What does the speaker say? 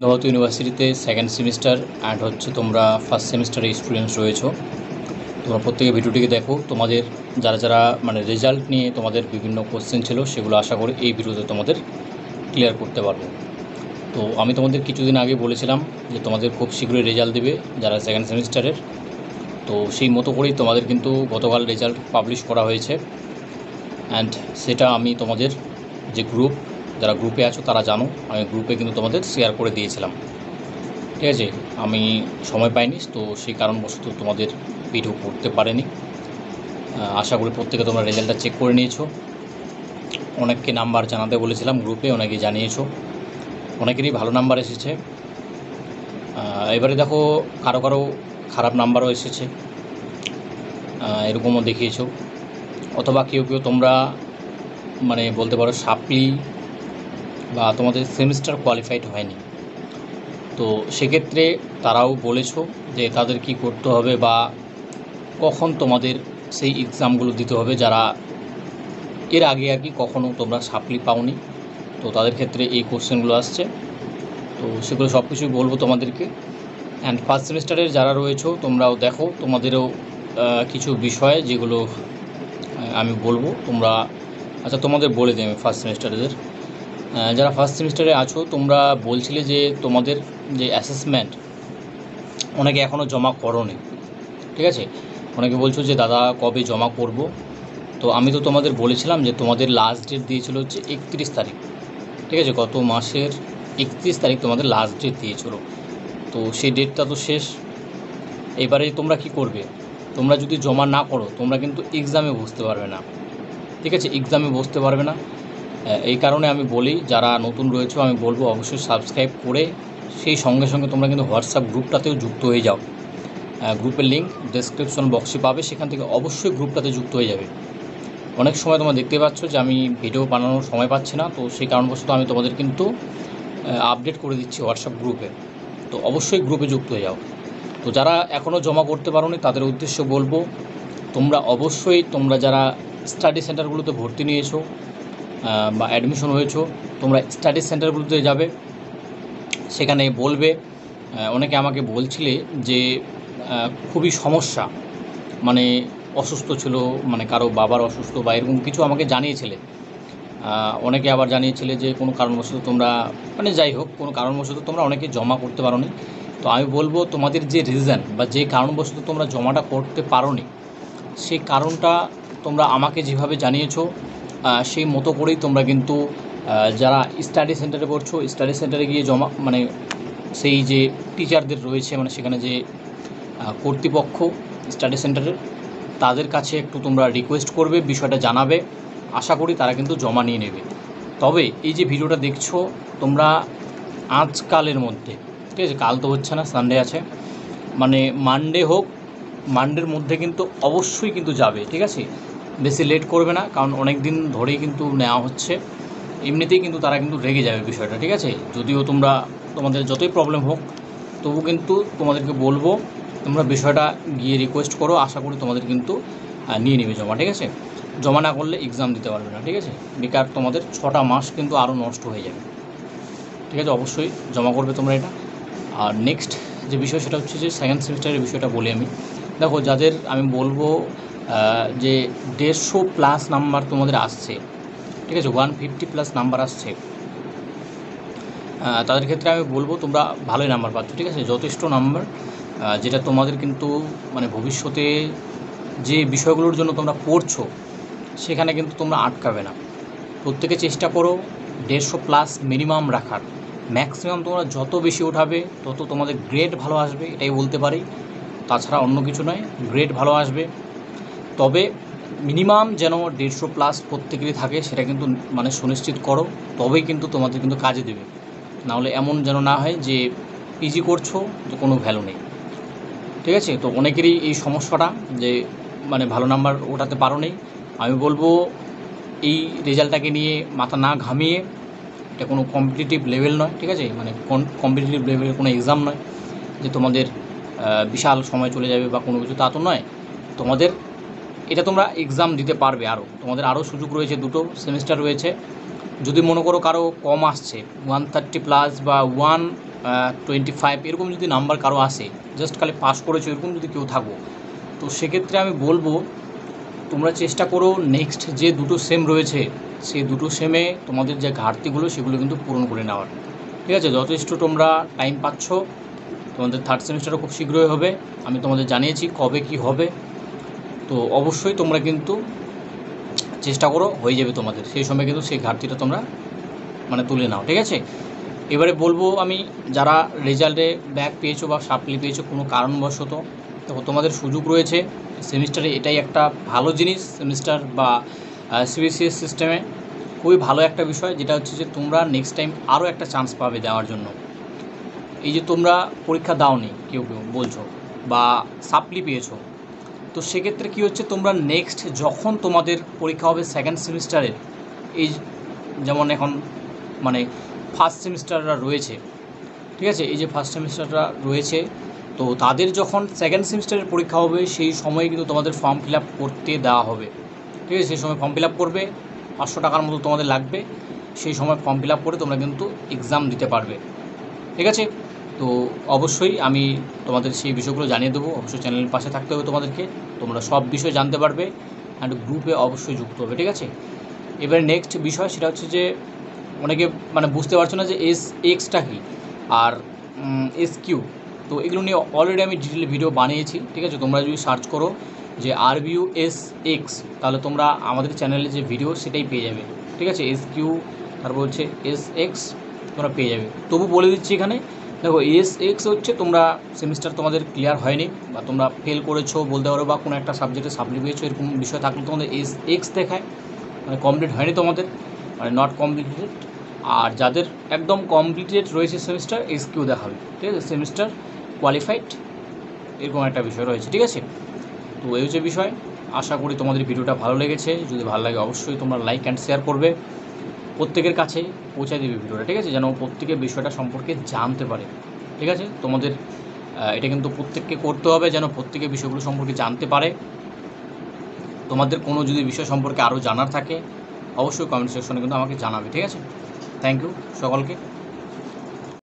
নবত ইউনিভার্সিটিতে second semester and হচ্ছে তোমরা ফার্স্ট সেমিস্টারের স্টুডেন্টস রয়েছো। তোমরা প্রত্যেকে ভিডিওটিকে দেখো। তোমাদের যারা যারা মানে রেজাল্ট নিয়ে তোমাদের বিভিন্ন কোশ্চেন ছিল সেগুলো আশা করি এই ভিডিওতে তোমাদের ক্লিয়ার করতে পারবো। তো আমি তোমাদের কিছুদিন আগে বলেছিলাম যে তোমাদের খুব শীঘ্রই রেজাল্ট দেবে যারা সেকেন্ড সেমিস্টারের। তো সেই মতো করেই তোমাদের কিন্তু গতকাল রেজাল্ট পাবলিশ করা হয়েছে অ্যান্ড সেটা আমি তোমাদের যে গ্রুপ, যারা গ্রুপে আছো তারা জানো, আমি গ্রুপে কিন্তু তোমাদের শেয়ার করে দিয়েছিলাম। ঠিক আছে, আমি সময় পাইনি, তো সেই কারণবশত তোমাদের ভিডিও করতে পারিনি। আশা করি প্রত্যেকে তোমরা রেজাল্টটা চেক করে নিয়েছো। অনেককে নাম্বার জানাতে বলেছিলাম গ্রুপে, অনেকে জানিয়েছো, অনেকেরই ভালো নাম্বার এসেছে। এবারে দেখো কারো কারো খারাপ নাম্বারও এসেছে, এরকমও দেখিয়েছো। অথবা কেউ কেউ তোমরা মানে বলতে পারো সাপ্লি বা তোমাদের সেমিস্টার কোয়ালিফাইড হয়নি। তো সেক্ষেত্রে তারাও বলেছো যে তাদের কি করতে হবে বা কখন তোমাদের সেই এক্সামগুলো দিতে হবে, যারা এর আগে আর কি কখনও তোমরা সাপ্লি পাওনি। তো তাদের ক্ষেত্রে এই কোশ্চেনগুলো আসছে, তো সেগুলো সব কিছুই বলবো তোমাদেরকে। অ্যান্ড ফার্স্ট সেমিস্টারের যারা রয়েছো তোমরাও দেখো, তোমাদেরও কিছু বিষয় যেগুলো আমি বলবো তোমরা, আচ্ছা তোমাদের বলে দিই আমি। ফার্স্ট সেমিস্টারের যারা ফার্স্ট সেমিস্টারে আছো তোমরা বলছিলে যে তোমাদের যে অ্যাসেসমেন্ট অনেকে এখনও জমা করোনি। ঠিক আছে, অনেকে বলছো যে দাদা কবে জমা করব। তো আমি তো তোমাদের বলেছিলাম যে তোমাদের লাস্ট ডেট দিয়েছিল হচ্ছে 31 তারিখ। ঠিক আছে, গত মাসের 31 তারিখ তোমাদের লাস্ট ডেট দিয়েছিল। তো সেই ডেটটা তো শেষ। এবারে তোমরা কি করবে, তোমরা যদি জমা না করো তোমরা কিন্তু এক্সামে বসতে পারবে না। ঠিক আছে, এক্সামে বসতে পারবে না। এই কারণে আমি বলি যারা নতুন রয়েছে আমি বলবো অবশ্যই সাবস্ক্রাইব করে সেই সঙ্গে সঙ্গে তোমরা কিন্তু হোয়াটসঅ্যাপ গ্রুপটাতেও যুক্ত হয়ে যাও। গ্রুপের লিঙ্ক ডেসক্রিপশন বক্সে পাবে, সেখান থেকে অবশ্যই গ্রুপটাতে যুক্ত হয়ে যাবে। অনেক সময় তোমরা দেখতে পাচ্ছ যে আমি ভিডিও বানানোর সময় পাচ্ছি না, তো সেই কারণবশত আমি তোমাদের কিন্তু আপডেট করে দিচ্ছি হোয়াটসঅ্যাপ গ্রুপে। তো অবশ্যই গ্রুপে যুক্ত হয়ে যাও। তো যারা এখনও জমা করতে পারোনি তাদের উদ্দেশ্য বলবো, তোমরা অবশ্যই তোমরা যারা স্টাডি সেন্টারগুলোতে ভর্তি নিয়েছো বা অ্যাডমিশন হয়েছো, তোমরা স্টাডি সেন্টারগুলোতে যাবে, সেখানে বলবে। অনেকে আমাকে বলছিলে যে খুবই সমস্যা, মানে অসুস্থ ছিল, মানে কারো বাবার অসুস্থ বা এরকম কিছু আমাকে জানিয়েছিলে। অনেকে আবার জানিয়েছিলে যে কোনো কারণবশত তোমরা, মানে যাই হোক কোনো কারণবশত তোমরা অনেকে জমা করতে পারোনি। তো আমি বলবো তোমাদের যে রিজন বা যে কারণবশত তোমরা জমাটা করতে পারোনি সেই কারণটা তোমরা আমাকে যেভাবে জানিয়েছো সেই মতো করেই তোমরা কিন্তু যারা স্টাডি সেন্টারে পড়ছো স্টাডি সেন্টারে গিয়ে জমা, মানে সেই যে টিচারদের রয়েছে, মানে সেখানে যে কর্তৃপক্ষ স্টাডি সেন্টারের, তাদের কাছে একটু তোমরা রিকোয়েস্ট করবে, বিষয়টা জানাবে। আশা করি তারা কিন্তু জমা নিয়ে নেবে। তবে এই যে ভিডিওটা দেখছো তোমরা আজকালের মধ্যে, ঠিক আছে, কাল তো হচ্ছে না, সানডে আছে, মানে মানডে হোক, মানডের মধ্যে কিন্তু অবশ্যই কিন্তু যাবে। ঠিক আছে, বেশি লেট করবে না, কারণ অনেক দিন ধরেই কিন্তু নেওয়া হচ্ছে। এমনিতেই কিন্তু তারা কিন্তু রেগে যাবে বিষয়টা। ঠিক আছে, যদিও তোমরা তোমাদের যতই প্রবলেম হোক তবু কিন্তু তোমাদেরকে বলবো তোমরা বিষয়টা গিয়ে রিকোয়েস্ট করো। আশা করি তোমাদের কিন্তু নিয়ে নেবে জমা। ঠিক আছে, জমা না করলে এক্সাম দিতে পারবে না। ঠিক আছে, বেকার তোমাদের 6টা মাস কিন্তু আরও নষ্ট হয়ে যাবে। ঠিক আছে, অবশ্যই জমা করবে তোমরা এটা। আর নেক্সট যে বিষয় সেটা হচ্ছে যে সেকেন্ড সেমিস্টারের বিষয়টা বলি আমি। দেখো যাদের আমি বলবো যে 150+ নাম্বার তোমাদের আসছে, ঠিক আছে, 150+ নাম্বার আসছে, তাদের ক্ষেত্রে আমি বলবো তোমরা ভালোই নাম্বার পাচ্ছ। ঠিক আছে, যথেষ্ট নাম্বার, যেটা তোমাদের কিন্তু মানে ভবিষ্যতে যে বিষয়গুলোর জন্য তোমরা পড়ছো সেখানে কিন্তু তোমরা আটকাবে না। প্রত্যেকে চেষ্টা করো 150+ মিনিমাম রাখার। ম্যাক্সিমাম তোমরা যত বেশি ওঠাবে তত তোমাদের গ্রেড ভালো আসবে, এটাই বলতে পারি, তাছাড়া অন্য কিছু নয়। গ্রেড ভালো আসবে, তবে মিনিমাম যেন 150+ প্রত্যেকেরই থাকে, সেটা কিন্তু মানে সুনিশ্চিত করো, তবেই কিন্তু তোমাদের কিন্তু কাজে দেবে। নাহলে এমন যেন না হয় যে পিজি করছো যে কোনো ভ্যালু নেই। ঠিক আছে, তো অনেকেরই এই সমস্যাটা যে মানে ভালো নাম্বার ওঠাতে পারো নেই। আমি বলবো এই রেজাল্টটাকে নিয়ে মাথা না ঘামিয়ে, এটা কোনো কম্পিটিটিভ লেভেল নয়। ঠিক আছে, মানে কম্পিটিটিভ লেভেলের কোনো এক্সাম নয় যে তোমাদের বিশাল সময় চলে যাবে বা কোনো কিছু, তা তো নয়। তোমাদের এটা তোমরা এক্সাম দিতে পারবে, আরও তোমাদের আরও সুযোগ রয়েছে, 2টো সেমিস্টার রয়েছে। যদি মনে করো কারো কম আসছে 130+ বা 25 এরকম যদি নাম্বার কারো আসে, জাস্ট খালি পাস করেছো এরকম যদি কেউ থাকো, তো সেক্ষেত্রে আমি বলবো তোমরা চেষ্টা করো নেক্সট যে দুটো সেম রয়েছে সেই দুটো সেমে তোমাদের যে ঘাটতিগুলো সেগুলো কিন্তু পূরণ করে নেওয়ার। ঠিক আছে, যথেষ্ট তোমরা টাইম পাচ্ছ, তোমাদের থার্ড সেমিস্টারও খুব শীঘ্রই হবে, আমি তোমাদের জানিয়েছি কবে কি হবে। তো অবশ্যই তোমরা কিন্তু চেষ্টা করো, হয়ে যাবে তোমাদের, সেই সময় কিন্তু সেই ঘাটতিটা তোমরা মানে তুলে নাও। ঠিক আছে, এবারে বলবো আমি যারা রেজাল্টে ব্যাক পেয়েছো বা সাপ্লি পেয়েছো কোনো কারণবশত, তো তোমাদের সুযোগ রয়েছে সেমিস্টারে, এটাই একটা ভালো জিনিস সেমিস্টার বা সিবিসিএস সিস্টেমে খুবই ভালো একটা বিষয়, যেটা হচ্ছে যে তোমরা নেক্সট টাইম আরও একটা চান্স পাবে দেওয়ার জন্য। এই যে তোমরা পরীক্ষা দাওনি কেউ কেউ বলছো বা সাপ্লি পেয়েছো, তো সেক্ষেত্রে কী হচ্ছে, তোমরা নেক্সট যখন তোমাদের পরীক্ষা হবে সেকেন্ড সেমিস্টারের, এই যেমন এখন মানে ফার্স্ট সেমিস্টাররা রয়েছে, ঠিক আছে, এই যে ফার্স্ট সেমিস্টাররা রয়েছে, তো তাদের যখন সেকেন্ড সেমিস্টারের পরীক্ষা হবে সেই সময়ে কিন্তু তোমাদের ফর্ম ফিল আপ করতে দেওয়া হবে। ঠিক আছে, সেই সময় ফর্ম ফিল আপ করবে, 500 টাকার মতো তোমাদের লাগবে, সেই সময় ফর্ম ফিল আপ করে তোমরা কিন্তু এক্সাম দিতে পারবে। ঠিক আছে, তো অবশ্যই আমি তোমাদের সেই বিষয়গুলো জানিয়ে দেবো, অবশ্যই চ্যানেলের পাশে থাকতে হবে তোমাদেরকে, তোমরা সব বিষয় জানতে পারবে অ্যান্ড গ্রুপে অবশ্যই যুক্ত হবে। ঠিক আছে, এবারে নেক্সট বিষয় সেটা হচ্ছে যে অনেকে মানে বুঝতে পারছো না যে এক্সটা কী আর SQ, তো এগুলো নিয়ে অলরেডি আমি ডিটেলে ভিডিও বানিয়েছি। ঠিক আছে, তোমরা যদি সার্চ করো যে RBUSX, তাহলে তোমরা আমাদের চ্যানেলে যে ভিডিও সেটাই পেয়ে যাবে। ঠিক আছে, SQ তারপর হচ্ছে SX তোমরা পেয়ে যাবে। তবু বলে দিচ্ছি এখানে, দেখো SX হচ্ছে তোমরা সেমিস্টার তোমাদের ক্লিয়ার হয়নি বা তোমরা ফেল করেছো বলতে পারো, বা কোনো একটা সাবজেক্টে সাপ্লি পেয়েছো, এরকম বিষয় থাকলে তোমাদের SX দেখায়, মানে কমপ্লিট হয়নি তোমাদের, মানে নট কমপ্লিটেড। আর যাদের একদম কমপ্লিটেড রয়েছে সেমিস্টার, SQ দেখাবে। ঠিক আছে, সেমিস্টার কোয়ালিফাইড এরকম একটা বিষয় রয়েছে। ঠিক আছে, তো এই হচ্ছে বিষয়। আশা করি তোমাদের ভিডিওটা ভালো লেগেছে, যদি ভালো লাগে অবশ্যই তোমরা লাইক অ্যান্ড শেয়ার করবে, প্রত্যেকের কাছে পৌঁছে দেবে ভিডিওটা। ঠিক আছে, যেন প্রত্যেকে বিষয়টা সম্পর্কে জানতে পারে। ঠিক আছে, তোমাদের এটা কিন্তু প্রত্যেককে করতে হবে, যেন প্রত্যেকে বিষয়গুলো সম্পর্কে জানতে পারে। তোমাদের কোনো যদি বিষয় সম্পর্কে আরও জানার থাকে অবশ্যই কমেন্ট সেকশনে কিন্তু আমাকে জানাবে। ঠিক আছে, থ্যাংক ইউ সকলকে।